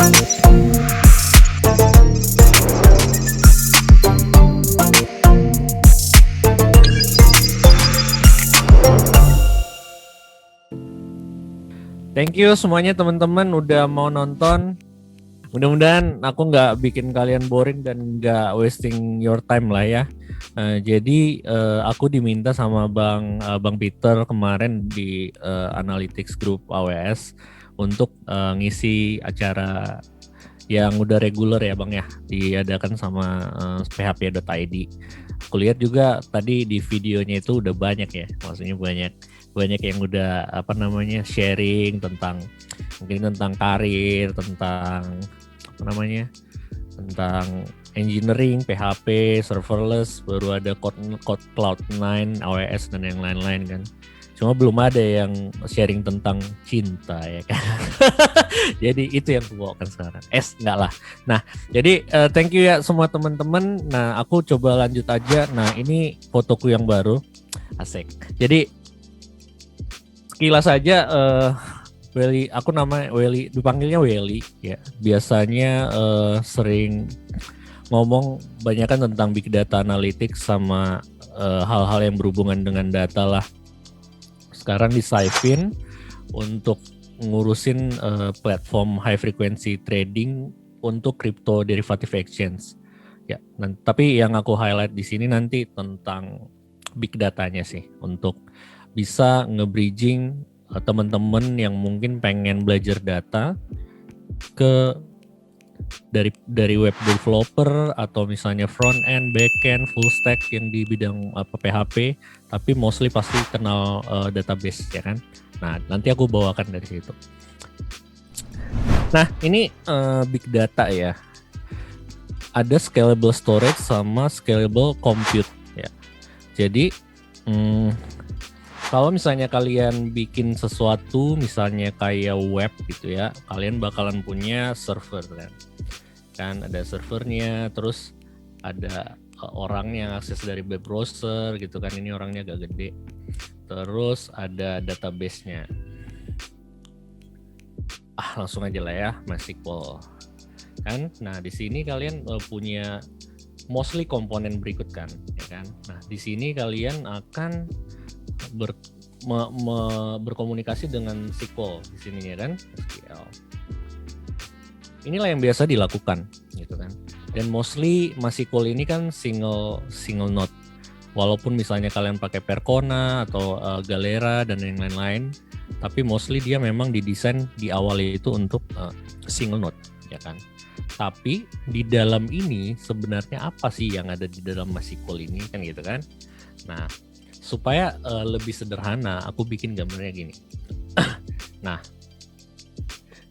Thank you semuanya teman-teman udah mau nonton. Mudah-mudahan aku nggak bikin kalian boring dan nggak wasting your time lah ya. Jadi aku diminta sama Bang Peter kemarin di Analytics Group AWS untuk ngisi acara yang udah reguler ya Bang ya, diadakan sama php.id. Aku lihat juga tadi di videonya itu udah banyak ya, maksudnya banyak yang udah sharing tentang mungkin tentang karir, tentang tentang engineering, PHP, serverless, baru ada Cloud9, AWS dan yang lain-lain kan. Cuma belum ada yang sharing tentang cinta ya kan. Jadi itu yang aku bawakan sekarang. Enggak lah. Nah, jadi thank you ya semua teman-teman. Nah, aku coba lanjut aja. Nah, ini fotoku yang baru. Asik. Jadi sekilas aja Welly, aku namanya Welly, dipanggilnya Welly ya. Biasanya sering ngomong banyakan tentang big data analytics sama hal-hal yang berhubungan dengan data lah. Sekarang di Saifin untuk ngurusin platform high frequency trading untuk crypto derivative exchange. Ya, tapi yang aku highlight di sini nanti tentang big datanya sih, untuk bisa nge-bridging teman-teman yang mungkin pengen belajar data ke dari web developer atau misalnya front end, back end, full stack yang di bidang PHP, tapi mostly pasti kenal database ya kan. Nah, nanti aku bawakan dari situ. Nah, ini big data ya. Ada scalable storage sama scalable compute ya. Jadi kalau misalnya kalian bikin sesuatu, misalnya kayak web gitu ya, kalian bakalan punya server kan ada servernya, terus ada orang yang akses dari web browser gitu kan, ini orangnya agak gede, terus ada database-nya. Langsung aja lah ya, MySQL kan. Nah di sini kalian punya mostly komponen berikut kan, ya kan. Nah di sini kalian akan berkomunikasi dengan SQL di sini ya kan, SQL. Inilah yang biasa dilakukan gitu kan. Dan mostly MySQL ini kan single node. Walaupun misalnya kalian pakai Percona atau Galera dan yang lain-lain, tapi mostly dia memang didesain di awal itu untuk single node ya kan. Tapi di dalam ini sebenarnya apa sih yang ada di dalam MySQL ini kan gitu kan. Nah, supaya lebih sederhana, aku bikin gambarnya gini. Nah,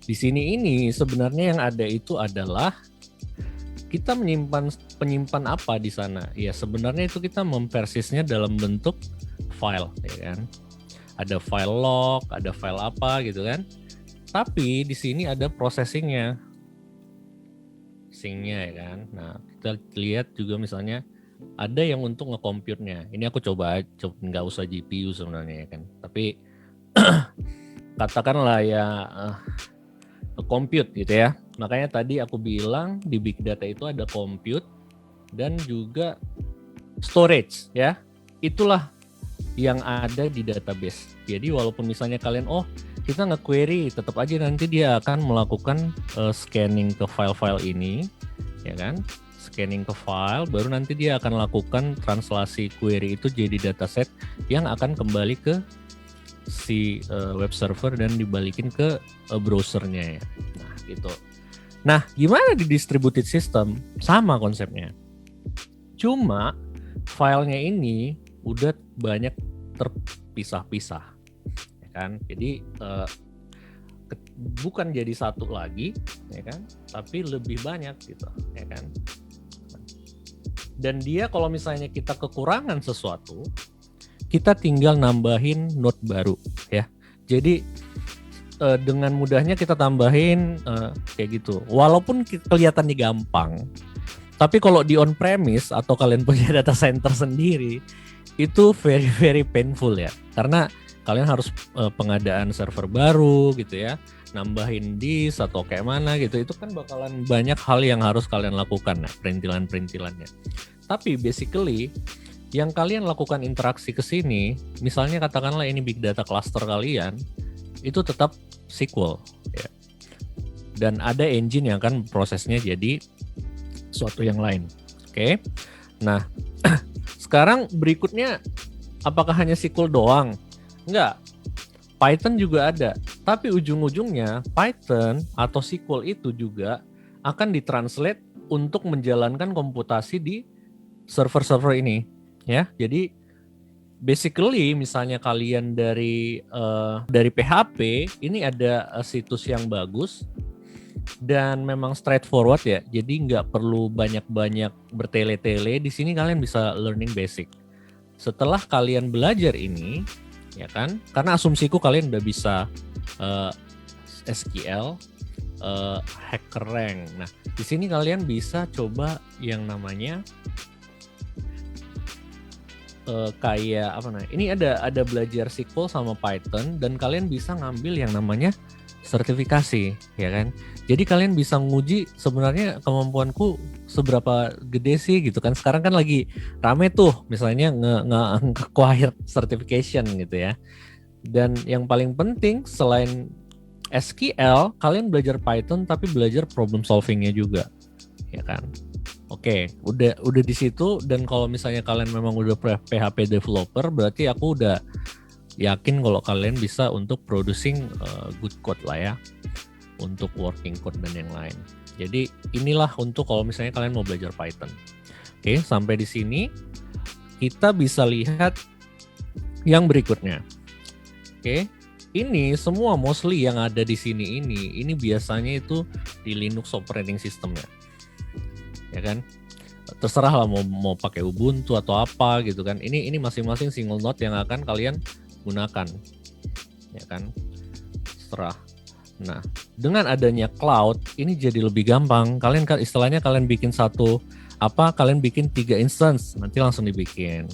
di sini ini sebenarnya yang ada itu adalah kita penyimpan apa di sana? Ya sebenarnya itu kita mempersisnya dalam bentuk file, ya kan? Ada file log, ada file apa gitu kan? Tapi di sini ada processingnya ya kan? Nah kita lihat juga misalnya ada yang untuk nge-compute-nya. Ini aku coba nggak usah GPU sebenarnya ya kan. Tapi katakanlah ya compute gitu ya. Makanya tadi aku bilang di big data itu ada compute dan juga storage ya. Itulah yang ada di database. Jadi walaupun misalnya kalian kita nge-query, tetap aja nanti dia akan melakukan scanning ke file-file ini ya kan. Scanning ke file, baru nanti dia akan lakukan translasi query itu jadi dataset yang akan kembali ke si web server dan dibalikin ke browsernya ya. Nah gitu. Nah gimana di distributed system? Sama konsepnya. Cuma filenya ini udah banyak terpisah-pisah ya kan. Jadi bukan jadi satu lagi ya kan, tapi lebih banyak gitu ya kan. Dan dia kalau misalnya kita kekurangan sesuatu, kita tinggal nambahin node baru ya. Jadi dengan mudahnya kita tambahin kayak gitu. Walaupun kelihatannya gampang, tapi kalau di on premise atau kalian punya data center sendiri, itu very painful ya. Karena kalian harus pengadaan server baru gitu ya. nambahin disk atau kayak mana gitu, itu kan bakalan banyak hal yang harus kalian lakukan, nah, perintilan-perintilannya. Tapi basically yang kalian lakukan interaksi ke sini, misalnya katakanlah ini big data cluster kalian, itu tetap SQL ya. Dan ada engine yang akan prosesnya jadi suatu yang lain. Oke. Nah, sekarang berikutnya apakah hanya SQL doang? Enggak. Python juga ada. Tapi ujung-ujungnya Python atau SQL itu juga akan ditranslate untuk menjalankan komputasi di server-server ini, ya. Jadi basically misalnya kalian dari PHP ini ada situs yang bagus dan memang straightforward ya. Jadi nggak perlu banyak-banyak bertele-tele. Di sini kalian bisa learning basic. Setelah kalian belajar ini, ya kan? Karena asumsiku kalian udah bisa SQL, HackerRank. Nah, di sini kalian bisa coba yang namanya kayak apa namanya? Ini ada belajar SQL sama Python dan kalian bisa ngambil yang namanya sertifikasi, ya kan? Jadi kalian bisa nguji sebenarnya kemampuanku seberapa gede sih gitu kan. Sekarang kan lagi rame tuh misalnya nge-acquire certification gitu ya. Dan yang paling penting selain SQL, kalian belajar Python tapi belajar problem solvingnya juga, ya kan? Oke, udah di situ. Dan kalau misalnya kalian memang udah PHP developer, berarti aku udah yakin kalau kalian bisa untuk producing good code lah ya, untuk working code dan yang lain. Jadi inilah untuk kalau misalnya kalian mau belajar Python. Oke, sampai di sini kita bisa lihat yang berikutnya. Oke, ini semua mostly yang ada di sini ini biasanya itu di Linux operating systemnya, ya kan? Terserah lah mau pakai Ubuntu atau apa gitu kan. Ini masing-masing single node yang akan kalian gunakan, ya kan? Terserah. Nah, dengan adanya cloud ini jadi lebih gampang. Kalian kan istilahnya kalian bikin kalian bikin 3 instance, nanti langsung dibikin.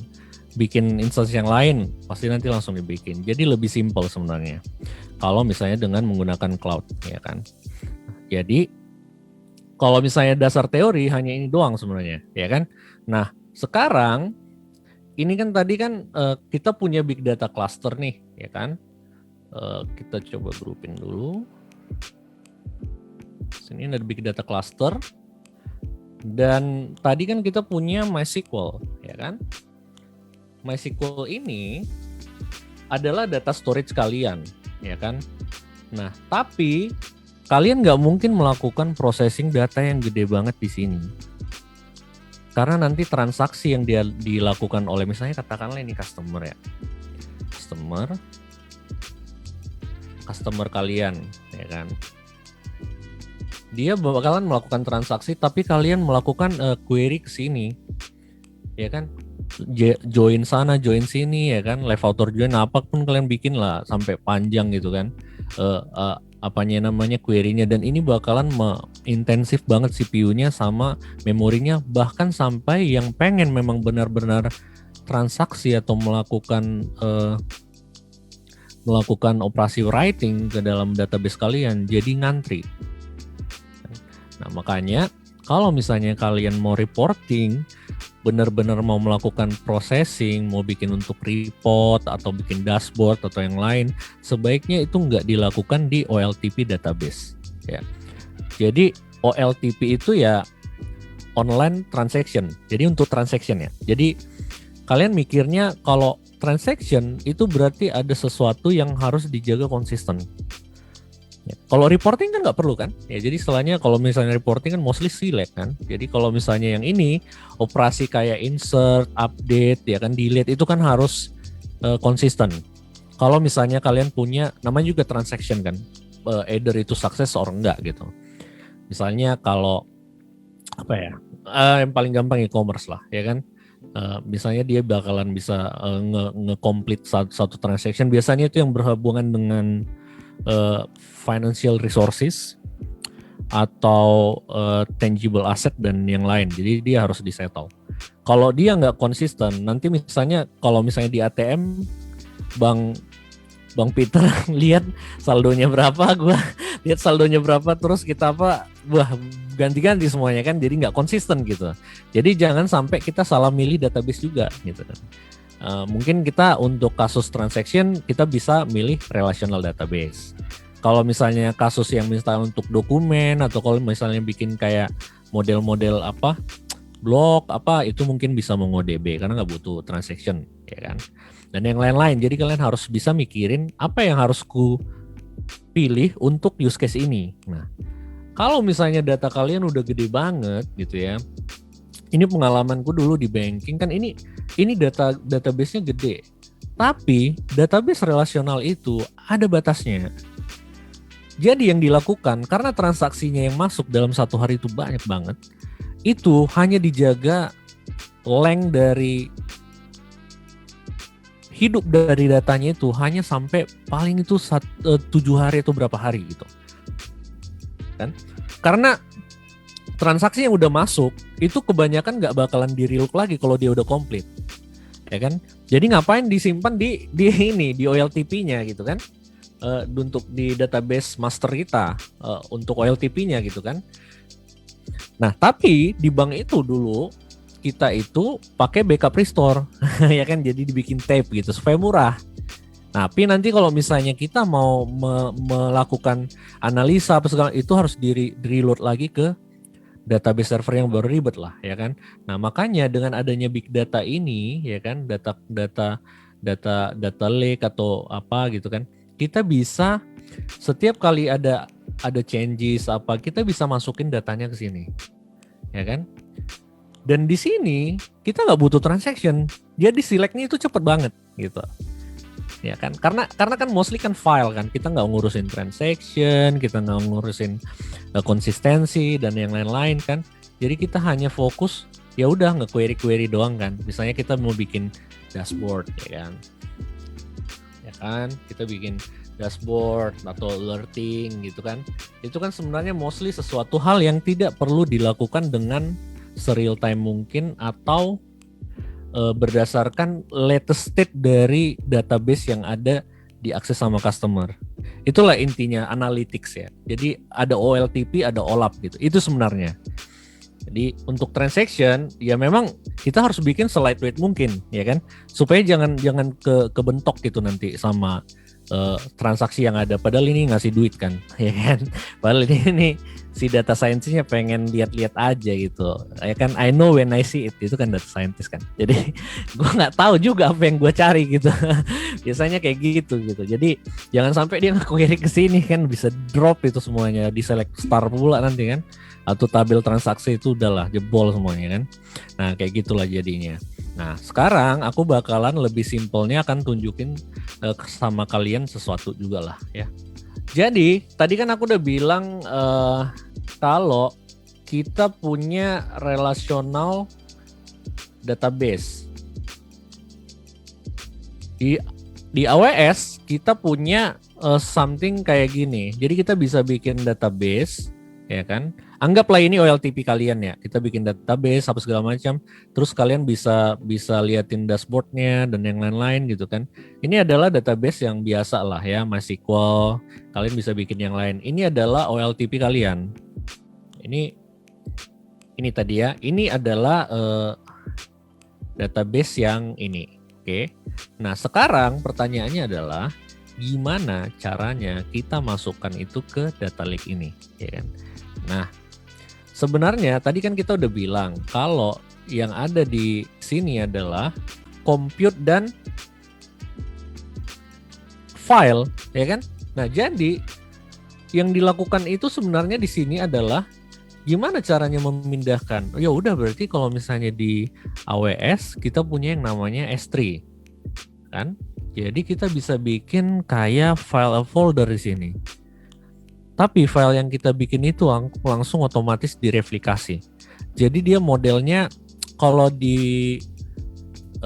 Bikin instance yang lain pasti nanti langsung dibikin. Jadi lebih simple sebenarnya kalau misalnya dengan menggunakan cloud, ya kan? Jadi kalau misalnya dasar teori hanya ini doang sebenarnya, ya kan? Nah, sekarang ini kan tadi kan kita punya big data cluster nih, ya kan? Kita coba grouping dulu. Sini ada big data cluster. Dan tadi kan kita punya MySQL, ya kan? MySQL ini adalah data storage kalian, ya kan? Nah, tapi kalian nggak mungkin melakukan processing data yang gede banget di sini. Karena nanti transaksi yang dilakukan oleh misalnya katakanlah ini customer ya. Customer kalian, ya kan? Dia bakalan melakukan transaksi tapi kalian melakukan query ke sini. Ya kan? Join sana, join sini, ya kan? Live author join apapun kalian bikin lah sampai panjang gitu kan. Apanya namanya query-nya, dan ini bakalan intensif banget CPU-nya sama memorinya, bahkan sampai yang pengen memang benar-benar transaksi atau melakukan operasi writing ke dalam database kalian jadi ngantri. Nah, makanya kalau misalnya kalian mau reporting, benar-benar mau melakukan processing, mau bikin untuk report atau bikin dashboard atau yang lain, sebaiknya itu nggak dilakukan di OLTP database, ya. Jadi OLTP itu ya online transaction. Jadi untuk transaction ya. Jadi kalian mikirnya kalau transaction itu berarti ada sesuatu yang harus dijaga konsisten. Ya. Kalau reporting kan nggak perlu kan? Ya, jadi istilahnya kalau misalnya reporting kan mostly select kan. Jadi kalau misalnya yang ini operasi kayak insert, update, ya kan, delete itu kan harus konsisten. Kalau misalnya kalian punya namanya juga transaction kan, either itu sukses or enggak gitu. Misalnya kalau apa ya, yang paling gampang e-commerce lah, ya kan. Misalnya dia bakalan bisa nge-complete satu transaction. Biasanya itu yang berhubungan dengan financial resources atau tangible asset dan yang lain. Jadi dia harus disettle. Kalau dia nggak konsisten, nanti misalnya kalau misalnya di ATM bank Bang Peter lihat saldonya berapa, gua lihat saldonya berapa, terus kita ganti-ganti semuanya kan, jadi nggak konsisten gitu. Jadi jangan sampai kita salah milih database juga gitu kan. Mungkin kita untuk kasus transaction kita bisa milih relational database. Kalau misalnya kasus yang misalnya untuk dokumen atau kalau misalnya bikin kayak model-model blog itu mungkin bisa MongoDB karena nggak butuh transaction ya kan. Dan yang lain-lain. Jadi kalian harus bisa mikirin apa yang harus ku pilih untuk use case ini. Nah, kalau misalnya data kalian udah gede banget gitu ya. Ini pengalamanku dulu di banking kan ini database-nya gede. Tapi database relasional itu ada batasnya. Jadi yang dilakukan karena transaksinya yang masuk dalam satu hari itu banyak banget, itu hanya dijaga length dari hidup dari datanya itu hanya sampai paling itu 7 hari atau berapa hari gitu. Kan? Karena transaksi yang udah masuk itu kebanyakan nggak bakalan di-relook lagi kalau dia udah komplit. Ya kan? Jadi ngapain disimpan di OLTP-nya gitu kan? Untuk di database master kita untuk OLTP-nya gitu kan. Nah, tapi di bank itu dulu kita itu pakai backup restore ya kan, jadi dibikin tape gitu supaya murah. Tapi nanti kalau misalnya kita mau melakukan analisa apa segala itu harus di-reload lagi ke database server yang baru, ribet lah ya kan. Nah, makanya dengan adanya big data ini ya kan, data lake atau apa gitu kan, kita bisa setiap kali ada changes kita bisa masukin datanya ke sini. Ya kan? Dan di sini kita nggak butuh transaction. Jadi select-nya itu cepet banget gitu. Ya kan? Karena kan mostly kan file kan. Kita nggak ngurusin transaction, kita nggak ngurusin konsistensi dan yang lain-lain kan. Jadi kita hanya fokus ya udah nge-query doang kan. Misalnya kita mau bikin dashboard ya kan. Kita bikin dashboard atau alerting gitu kan. Itu kan sebenarnya mostly sesuatu hal yang tidak perlu dilakukan dengan se-real time mungkin atau berdasarkan latest state dari database yang ada diakses sama customer. Itulah intinya analytics ya. Jadi ada OLTP, ada OLAP gitu. Itu sebenarnya. Jadi untuk transaction ya memang kita harus bikin se-lightweight mungkin ya kan, supaya jangan kebentok gitu nanti sama transaksi yang ada. Padahal ini ngasih duit kan ya kan. Padahal ini si data scientist-nya pengen lihat-lihat aja gitu ya kan. I know when I see it, itu kan data scientist kan. Jadi gue nggak tahu juga apa yang gue cari gitu. Biasanya kayak gitu. Jadi jangan sampai dia nge-query ke sini kan, bisa drop itu semuanya, di select star pula nanti kan. Atau tabel transaksi itu udahlah jebol semuanya kan. Nah kayak gitulah jadinya. Nah sekarang aku bakalan lebih simpelnya akan tunjukin sama kalian sesuatu juga lah ya. Jadi tadi kan aku udah bilang kalau kita punya relational database di AWS kita punya something kayak gini. Jadi kita bisa bikin database ya kan. Anggaplah ini OLTP kalian ya, kita bikin database apa segala macam, terus kalian bisa liatin dashboardnya dan yang lain-lain gitu kan. Ini adalah database yang biasa lah ya, MySQL, kalian bisa bikin yang lain. Ini adalah OLTP kalian. Ini tadi ya, ini adalah database yang ini, oke. Nah sekarang pertanyaannya adalah gimana caranya kita masukkan itu ke data lake ini, ya kan? Nah sebenarnya tadi kan kita udah bilang kalau yang ada di sini adalah compute dan file, ya kan? Nah, jadi yang dilakukan itu sebenarnya di sini adalah gimana caranya memindahkan. Ya udah berarti kalau misalnya di AWS kita punya yang namanya S3. Kan? Jadi kita bisa bikin kayak file folder di sini. Tapi file yang kita bikin itu langsung otomatis direplikasi. Jadi dia modelnya kalau di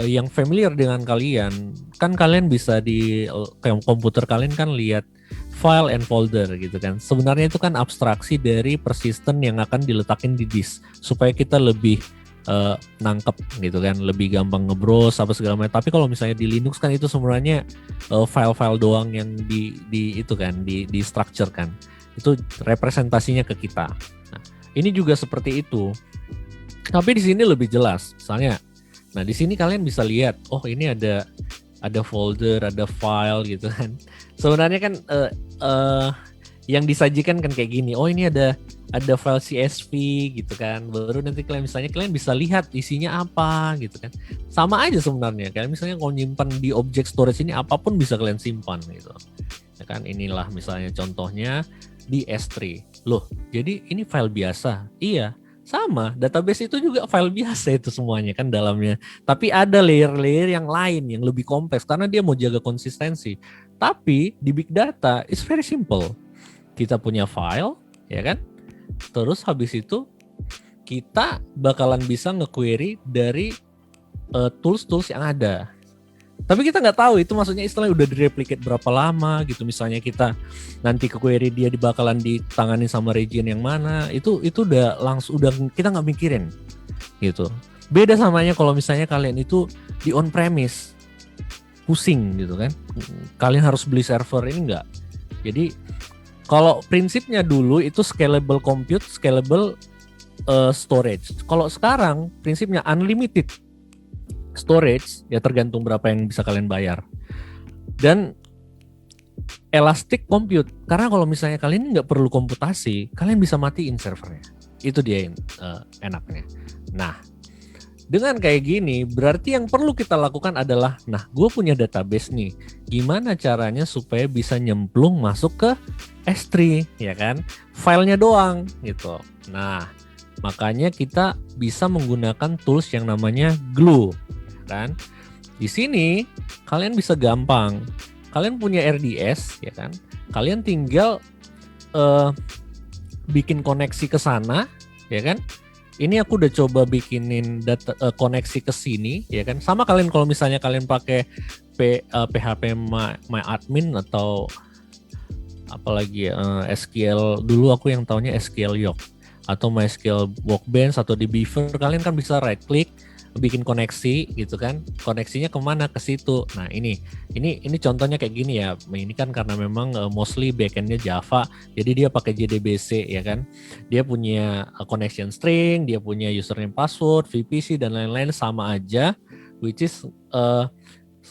yang familiar dengan kalian, kan kalian bisa di komputer kalian kan lihat file and folder gitu kan. Sebenarnya itu kan abstraksi dari persistent yang akan diletakin di disk supaya kita lebih nangkep gitu kan, lebih gampang ngebrowse apa segala macam. Tapi kalau misalnya di Linux kan itu sebenarnya file-file doang yang di itu kan di structure kan. Itu representasinya ke kita. Nah, ini juga seperti itu. Tapi di sini lebih jelas. Misalnya, nah di sini kalian bisa lihat, oh ini ada folder, ada file gitu kan. Sebenarnya kan yang disajikan kan kayak gini. Oh ini ada file CSV gitu kan. Baru nanti kalian bisa lihat isinya apa gitu kan. Sama aja sebenarnya. Kalian misalnya kalau nyimpan di object storage ini apapun bisa kalian simpan gitu. Ya kan, inilah misalnya contohnya di S3. Loh, jadi ini file biasa. Iya. Sama, database itu juga file biasa itu semuanya kan dalamnya. Tapi ada layer-layer yang lain yang lebih kompleks karena dia mau jaga konsistensi. Tapi di big data it's very simple. Kita punya file, ya kan? Terus habis itu kita bakalan bisa nge-query dari tools-tools yang ada. Tapi kita nggak tahu itu maksudnya istilahnya udah direplicate berapa lama gitu. Misalnya kita nanti ke query dia bakalan ditangani sama region yang mana, itu udah langsung, udah kita nggak mikirin gitu. Beda samanya kalau misalnya kalian itu di on premise, pusing gitu kan. Kalian harus beli server, ini enggak. Jadi kalau prinsipnya dulu itu scalable compute, scalable storage. Kalau sekarang prinsipnya unlimited storage, ya tergantung berapa yang bisa kalian bayar. Dan elastic compute, karena kalau misalnya kalian nggak perlu komputasi, kalian bisa matiin servernya. Itu dia yang enaknya. Nah, dengan kayak gini, berarti yang perlu kita lakukan adalah, nah gue punya database nih, gimana caranya supaya bisa nyemplung masuk ke S3, ya kan? Filenya doang gitu. Nah, makanya kita bisa menggunakan tools yang namanya Glue. Kan? Di sini kalian bisa gampang. Kalian punya RDS, ya kan? Kalian tinggal bikin koneksi ke sana, ya kan? Ini aku udah coba bikinin koneksi ke sini, ya kan? Sama kalian kalau misalnya kalian pakai PHP MyAdmin atau apalagi SQL, dulu aku yang taunya SQL Yoke atau MySQL Workbench atau di Beaver, kalian kan bisa right click bikin koneksi gitu kan, koneksinya kemana, ke situ. Nah ini contohnya kayak gini ya. Ini kan karena memang mostly backendnya Java, jadi dia pakai JDBC, ya kan. Dia punya connection string, dia punya username, password, VPC dan lain-lain sama aja. Which is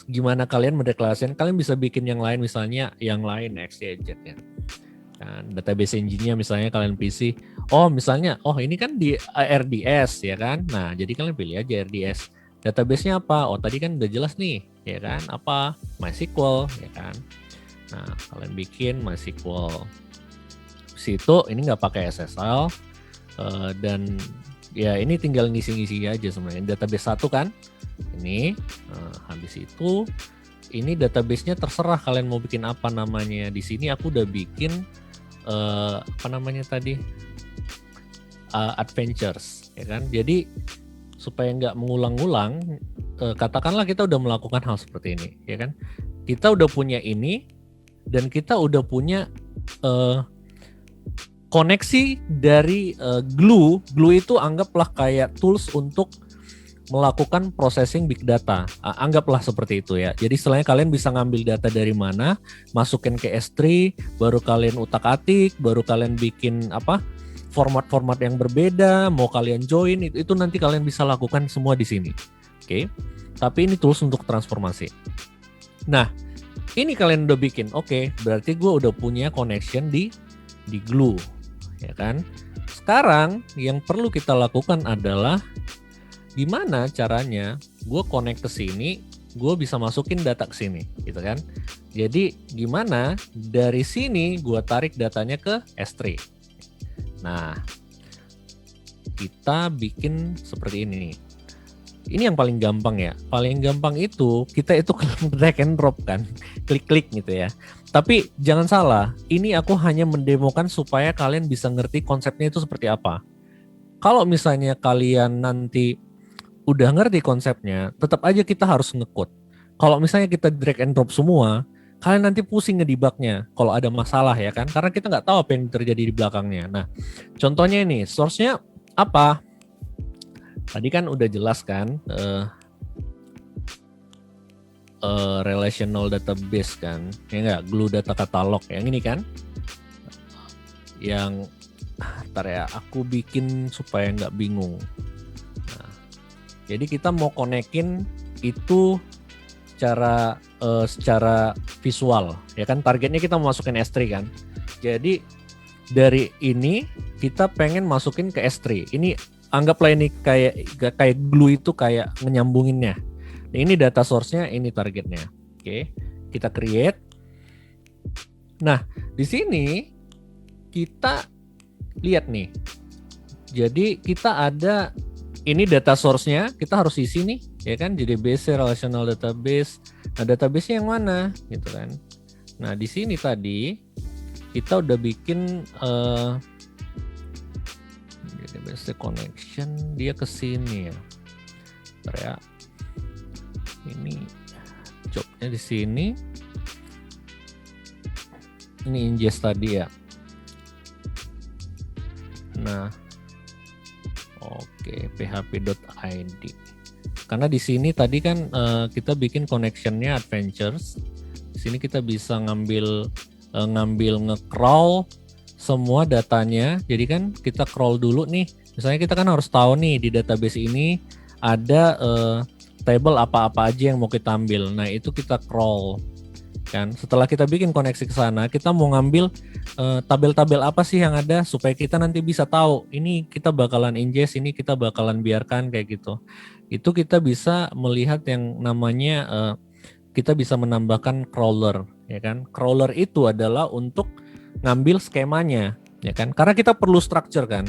gimana kalian mendeklarasikan, kalian bisa bikin yang lain, misalnya yang lain XYZ ya. Kan, database engine-nya misalnya kalian PC, misalnya ini kan di RDS, ya kan. Nah jadi kalian pilih aja RDS, database-nya apa, tadi kan udah jelas nih, ya kan, apa, MySQL, ya kan. Nah kalian bikin MySQL situ, ini nggak pakai SSL, dan ya ini tinggal ngisi-ngisi aja sebenarnya. Database satu kan ini, habis itu ini database-nya terserah kalian mau bikin apa namanya. Di sini aku udah bikin apa namanya tadi, adventures, ya kan. Jadi supaya nggak mengulang-ulang, katakanlah kita udah melakukan hal seperti ini, ya kan. Kita udah punya ini dan kita udah punya koneksi dari Glue. Glue itu anggaplah kayak tools untuk melakukan processing big data. Anggaplah seperti itu ya. Jadi setelahnya kalian bisa ngambil data dari mana, masukin ke S3, baru kalian utak-atik, baru kalian bikin format-format yang berbeda, mau kalian join, itu nanti kalian bisa lakukan semua di sini. Oke. Tapi ini tools untuk transformasi. Nah, ini kalian udah bikin. Oke, berarti gue udah punya connection di Glue, ya kan? Sekarang yang perlu kita lakukan adalah gimana caranya gue connect ke sini, gue bisa masukin data ke sini, gitu kan? Jadi gimana dari sini gue tarik datanya ke S3. Nah, kita bikin seperti ini. Ini yang paling gampang ya. Paling gampang itu kita itu drag and drop kan, klik-klik gitu ya. Tapi jangan salah, ini aku hanya mendemokan supaya kalian bisa ngerti konsepnya itu seperti apa. Kalau misalnya kalian nanti udah ngerti konsepnya, tetap aja kita harus nge-code. Kalau misalnya kita drag and drop semua, kalian nanti pusing ngedebugnya kalau ada masalah, ya kan, karena kita nggak tahu apa yang terjadi di belakangnya. Nah, contohnya ini, source-nya apa? Tadi kan udah jelas kan relational database kan, ya nggak, glue data catalog yang ini kan, yang ntar ya aku bikin supaya nggak bingung. Nah, jadi kita mau konekin itu secara visual, ya kan, targetnya kita mau masukin S3 kan. Jadi dari ini kita pengen masukin ke S3. Ini anggaplah ini kayak glue itu kayak menyambunginnya. Ini data source-nya, ini targetnya. Oke, kita create. Nah, di sini kita lihat nih. Jadi kita ada ini data source-nya, kita harus isi nih, ya kan? Jadi base relational database. Nah, database-nya yang mana, gitu kan? Nah, di sini tadi kita udah bikin database connection, dia ke sini ya. Bentar ya. Ini jobnya di sini. Ini ingest tadi ya. Nah, oke, php.id. Karena di sini tadi kan kita bikin connectionnya adventures. Di sini kita bisa ngambil nge-crawl semua datanya. Jadi kan kita crawl dulu nih. Misalnya kita kan harus tahu nih di database ini ada table apa-apa aja yang mau kita ambil. Nah, itu kita crawl kan. Setelah kita bikin koneksi ke sana, kita mau ngambil tabel-tabel apa sih yang ada supaya kita nanti bisa tahu ini kita bakalan ingest, ini kita bakalan biarkan kayak gitu. Itu kita bisa melihat yang namanya kita bisa menambahkan crawler, ya kan. Crawler itu adalah untuk ngambil skemanya, ya kan. Karena kita perlu structure kan.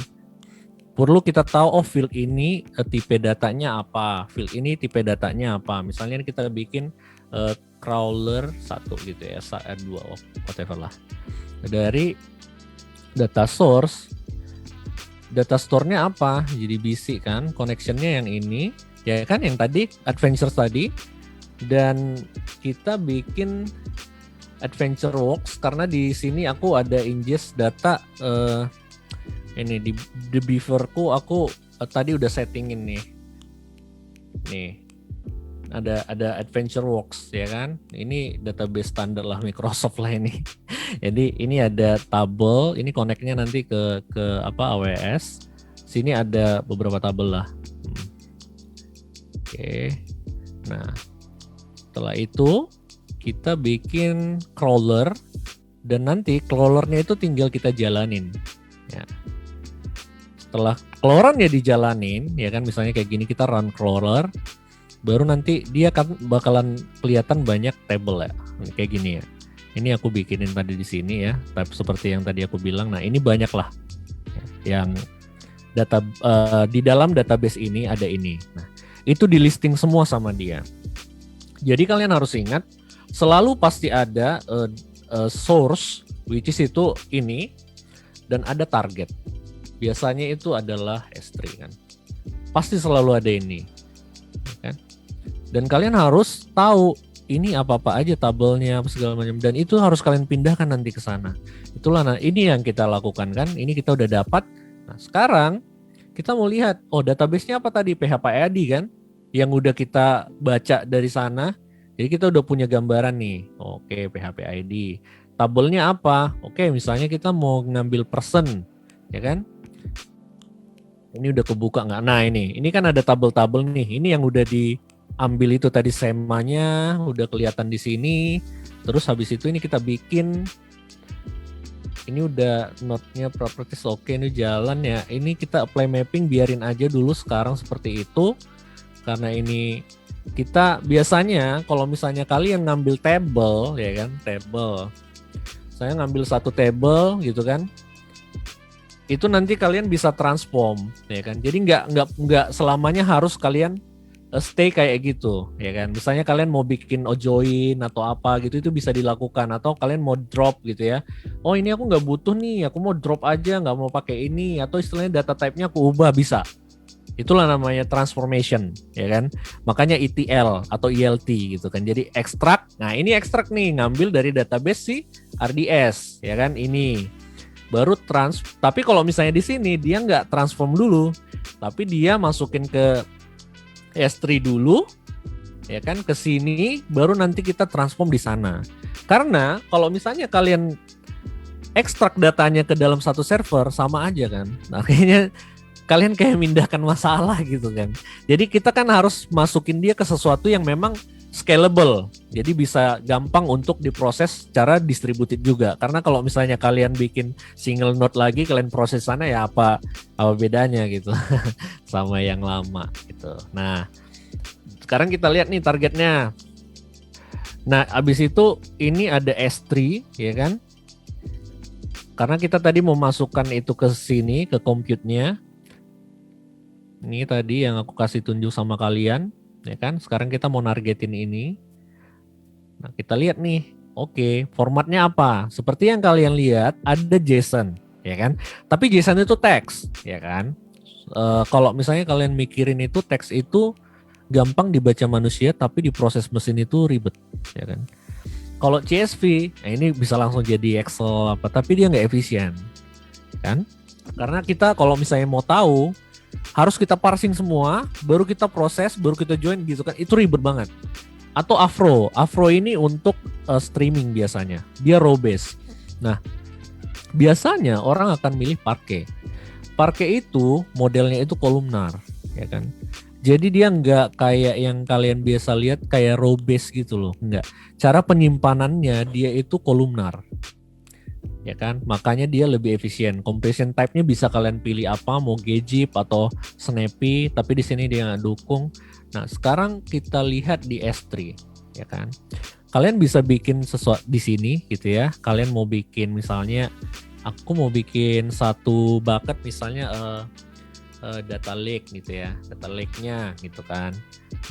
Perlu kita tahu, oh field ini tipe datanya apa, field ini tipe datanya apa. Misalnya kita bikin crawler 1 gitu ya, 2, whatever lah. Dari data source, data store-nya apa? Jadi BC kan, connection-nya yang ini, ya kan, yang tadi adventures tadi. Dan kita bikin adventure works karena di sini aku ada ingest data ini di beaver-ku aku tadi udah settingin nih. Nih. Ada adventure works ya kan. Ini database standar lah Microsoft lah ini. Jadi ini ada tabel, ini connect-nya nanti ke AWS. Sini ada beberapa tabel lah. Oke. Nah, setelah itu kita bikin crawler dan nanti crawlernya itu tinggal kita jalanin. Ya. Setelah crawlernya dijalanin, ya kan, misalnya kayak gini kita run crawler, baru nanti dia kan bakalan kelihatan banyak table ya, kayak gini ya. Ini aku bikinin tadi di sini ya, tapi seperti yang tadi aku bilang. Nah, ini banyak lah yang data di dalam database ini ada ini. Nah, itu di listing semua sama dia. Jadi kalian harus ingat, selalu pasti ada source, which is itu ini, dan ada target. Biasanya itu adalah S3 kan. Pasti selalu ada ini. Kan? Dan kalian harus tahu ini apa-apa aja tabelnya, apa segala macam. Dan itu harus kalian pindahkan nanti ke sana. Itulah ini yang kita lakukan kan. Ini kita udah dapat. Nah, sekarang kita mau lihat, oh database-nya apa tadi? PHP-ID kan? Yang udah kita baca dari sana. Jadi kita udah punya gambaran nih. Oke, PHP-ID. Tabelnya apa? Oke, misalnya kita mau ngambil person, ya kan? Ini udah kebuka nggak? Nah ini kan ada tabel-tabel nih. Ini yang udah diambil itu tadi semanya, udah kelihatan di sini. Terus habis itu ini kita bikin. Ini udah note-nya properties oke, ini jalan ya. Ini kita apply mapping, biarin aja dulu sekarang seperti itu. Karena ini kita biasanya kalau misalnya kalian ngambil table, ya kan, table. Saya ngambil satu table gitu kan. Itu nanti kalian bisa transform, ya kan. Jadi nggak selamanya harus kalian stay kayak gitu, ya kan. Misalnya kalian mau bikin join atau apa gitu, itu bisa dilakukan. Atau kalian mau drop gitu ya. Oh ini aku nggak butuh nih, aku mau drop aja, nggak mau pakai ini. Atau istilahnya data type-nya aku ubah, bisa. Itulah namanya transformation, ya kan. Makanya ETL atau ELT gitu kan. Jadi extract. Nah ini extract nih, ngambil dari database si RDS, ya kan. Ini baru tapi kalau misalnya di sini dia nggak transform dulu, tapi dia masukin ke S3 dulu, ya kan, ke sini, baru nanti kita transform di sana. Karena kalau misalnya kalian ekstrak datanya ke dalam satu server, sama aja kan. Nah, kayaknya kalian kayak mindahkan masalah gitu kan. Jadi kita kan harus masukin dia ke sesuatu yang memang scalable. Jadi bisa gampang untuk diproses secara distributed juga. Karena kalau misalnya kalian bikin single node lagi, kalian proses sana, ya apa bedanya gitu sama yang lama gitu. Nah, sekarang kita lihat nih targetnya. Nah, abis itu ini ada S3, ya kan? Karena kita tadi mau masukkan itu ke sini, ke compute-nya. Ini tadi yang aku kasih tunjuk sama kalian, ya kan? Sekarang kita mau nargetin ini. Nah, kita lihat nih. Oke, formatnya apa? Seperti yang kalian lihat, ada JSON, ya kan? Tapi JSON itu teks, ya kan? Kalau misalnya kalian mikirin itu teks itu gampang dibaca manusia, tapi diproses mesin itu ribet, ya kan? Kalau CSV, nah ini bisa langsung jadi Excel apa, tapi dia nggak efisien, kan? Karena kita kalau misalnya mau tahu, harus kita parsing semua, baru kita proses, baru kita join gitu kan, itu ribet banget. Atau Afro ini untuk streaming biasanya, dia row base. Nah, biasanya orang akan milih Parquet. Parquet itu modelnya itu kolumnar, ya kan. Jadi dia nggak kayak yang kalian biasa lihat kayak row base gitu loh, nggak. Cara penyimpanannya dia itu kolumnar, ya kan, makanya dia lebih efisien. Compression type-nya bisa kalian pilih apa, mau gzip atau snappy, tapi di sini dia nggak dukung. Nah, sekarang kita lihat di S3, ya kan. Kalian bisa bikin sesuatu di sini gitu ya. Kalian mau bikin misalnya, aku mau bikin satu bucket misalnya data lake gitu ya, data lake-nya gitu kan.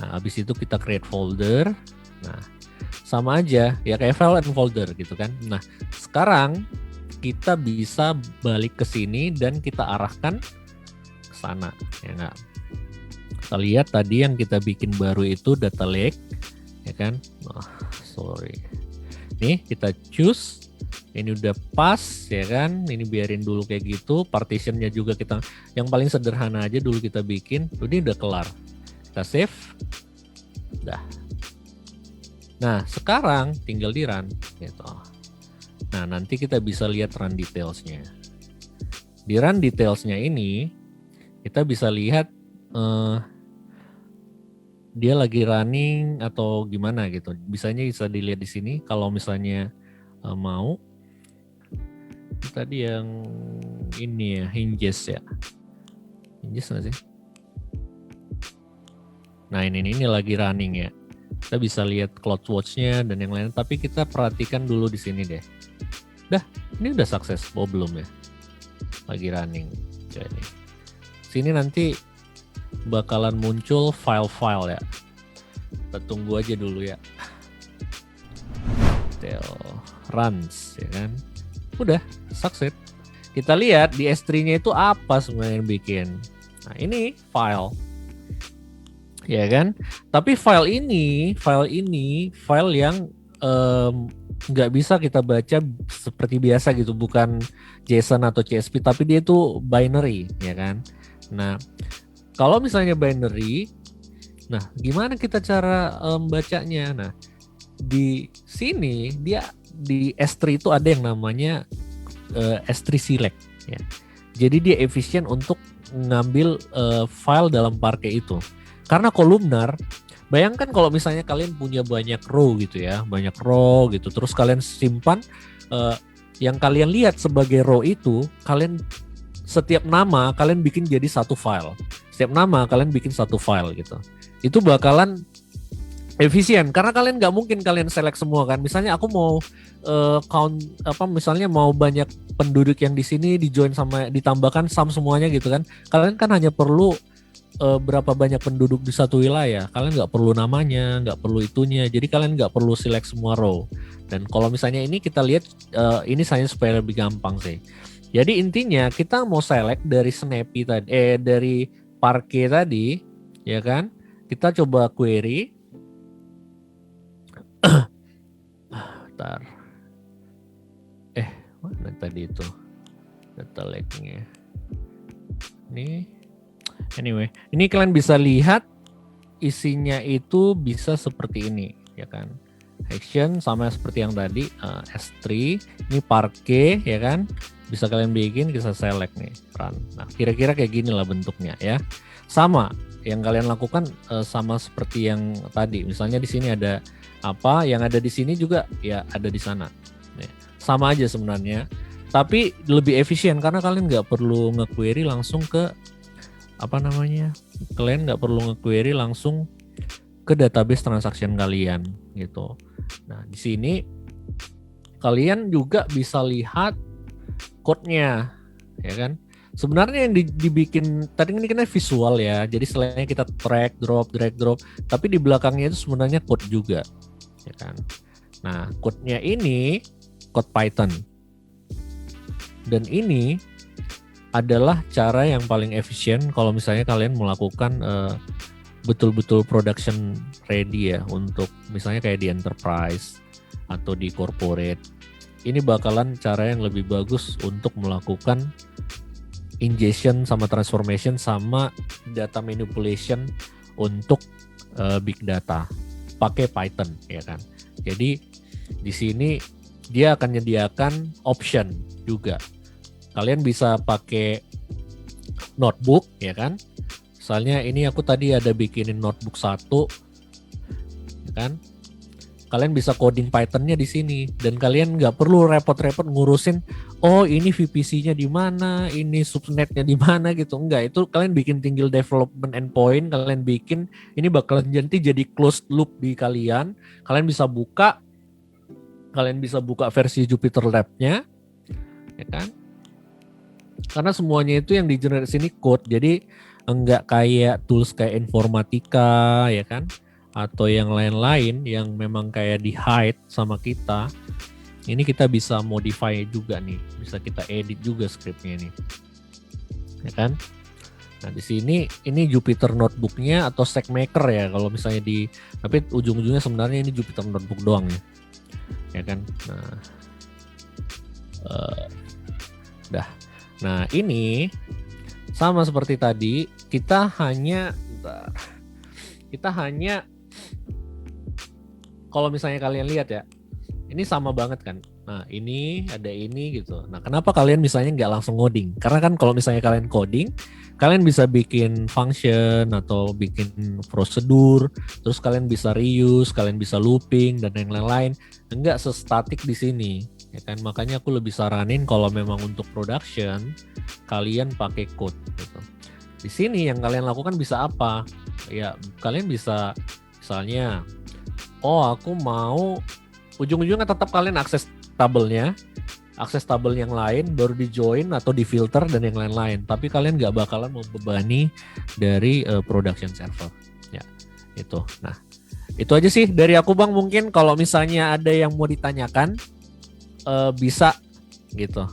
Nah, habis itu kita create folder. Nah, sama aja ya kayak file and folder gitu kan. Nah, sekarang kita bisa balik ke sini dan kita arahkan ke sana, ya enggak? Kita lihat tadi yang kita bikin baru itu data lake, ya kan? Nih kita choose. Ini udah pas, ya kan? Ini biarin dulu kayak gitu. Partitionnya juga kita yang paling sederhana aja dulu kita bikin. Ini udah kelar. Kita save. Udah. Nah, sekarang tinggal di run gitu. Nah, nanti kita bisa lihat run details-nya. Di run details-nya ini kita bisa lihat dia lagi running atau gimana gitu. Bisa dilihat di sini kalau misalnya mau. Tadi yang ini ya, hinges ya. Hinges nggak sih? Nah, ini lagi running ya. Kita bisa lihat CloudWatch-nya dan yang lain, tapi kita perhatikan dulu di sini deh. Ini udah sukses, belum ya? Lagi running. Jadi sini nanti bakalan muncul file-file ya. Kita tunggu aja dulu ya. Runs, ya kan? Udah sukses. Kita lihat di S3-nya itu apa sebenarnya yang bikin. Nah, ini file. Ya kan? Tapi file yang nggak bisa kita baca seperti biasa gitu, bukan JSON atau CSV, tapi dia itu binary, ya kan? Nah, kalau misalnya binary, nah gimana kita cara bacanya? Nah, di sini dia di S3 itu ada yang namanya S3 select ya. Jadi dia efisien untuk ngambil file dalam Parquet itu. Karena kolumnar, bayangkan kalau misalnya kalian punya banyak row gitu ya, banyak row gitu, terus kalian simpan yang kalian lihat sebagai row itu, kalian setiap nama kalian bikin jadi satu file. Setiap nama kalian bikin satu file gitu. Itu bakalan efisien karena kalian nggak mungkin kalian select semua kan. Misalnya aku mau count misalnya mau banyak penduduk yang di sini di join sama ditambahkan sum semuanya gitu kan. Kalian kan hanya perlu berapa banyak penduduk di satu wilayah. Kalian nggak perlu namanya, nggak perlu itunya. Jadi kalian nggak perlu select semua row. Dan kalau misalnya ini kita lihat ini saya supaya lebih gampang sih. Jadi intinya kita mau select dari Snappy tadi, dari Parquet tadi, ya kan? Kita coba query. Bentar. Mana tadi itu data lake-nya? Ini Anyway, ini kalian bisa lihat isinya itu bisa seperti ini, ya kan? Action sama seperti yang tadi, S3, ini parquet, ya kan? Bisa kalian bikin, bisa select nih, run. Nah, kira-kira kayak gini lah bentuknya ya. Sama, yang kalian lakukan sama seperti yang tadi. Misalnya di sini ada apa, yang ada di sini juga ya ada di sana. Nih, sama aja sebenarnya, tapi lebih efisien karena kalian nggak perlu nge-query langsung ke kalian nggak perlu nge-query langsung ke database transaction kalian gitu. Nah, di sini kalian juga bisa lihat code-nya, ya kan? Sebenarnya yang dibikin tadi ini kan visual ya, jadi selain kita drag drop, tapi di belakangnya itu sebenarnya code juga, ya kan? Nah, code-nya ini code Python, dan ini adalah cara yang paling efisien kalau misalnya kalian melakukan betul-betul production ready ya, untuk misalnya kayak di enterprise atau di corporate. Ini bakalan cara yang lebih bagus untuk melakukan ingestion sama transformation sama data manipulation untuk big data pakai Python, ya kan. Jadi di sini dia akan menyediakan option juga. Kalian bisa pakai notebook, ya kan. Misalnya ini aku tadi ada bikinin notebook 1, ya kan. Kalian bisa coding Python-nya di sini, dan kalian nggak perlu repot-repot ngurusin oh ini VPC-nya di mana, ini subnet-nya di mana gitu. Enggak, itu kalian bikin tinggal development endpoint, kalian bikin, ini bakalan jadi closed loop di kalian. Kalian bisa buka versi Jupyter Lab-nya, ya kan? Karena semuanya itu yang di-generate sini code, jadi enggak kayak tools kayak Informatika, ya kan? Atau yang lain-lain yang memang kayak di hide sama kita. Ini kita bisa modify juga nih, bisa kita edit juga scriptnya nih, ya kan? Nah di sini ini Jupyter Notebook-nya atau StackMaker ya kalau misalnya tapi ujung-ujungnya sebenarnya ini Jupyter Notebook doang ya kan? Nah, nah ini sama seperti tadi, kita hanya kalau misalnya kalian lihat ya, ini sama banget kan. Nah ini ada ini gitu. Nah kenapa kalian misalnya nggak langsung coding? Karena kan kalau misalnya kalian coding, kalian bisa bikin function atau bikin prosedur, terus kalian bisa reuse, kalian bisa looping dan yang lain-lain. Enggak sestatik di sini, ya kan? Makanya aku lebih saranin kalau memang untuk production, kalian pakai code gitu. Di sini yang kalian lakukan bisa apa? Ya kalian bisa misalnya, aku mau ujung-ujungnya tetap kalian akses tabelnya, akses tabel yang lain baru di join atau di filter dan yang lain-lain. Tapi kalian nggak bakalan membebani dari production server. Ya, itu. Nah, itu aja sih dari aku Bang. Mungkin kalau misalnya ada yang mau ditanyakan, bisa gitu.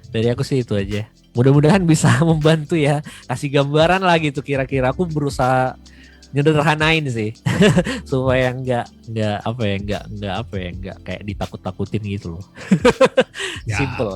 Dari aku sih itu aja. Mudah-mudahan bisa membantu ya. Kasih gambaran lah gitu. Kira-kira aku berusaha nyederhanain sih supaya nggak kayak ditakut-takutin gitu loh. Simple.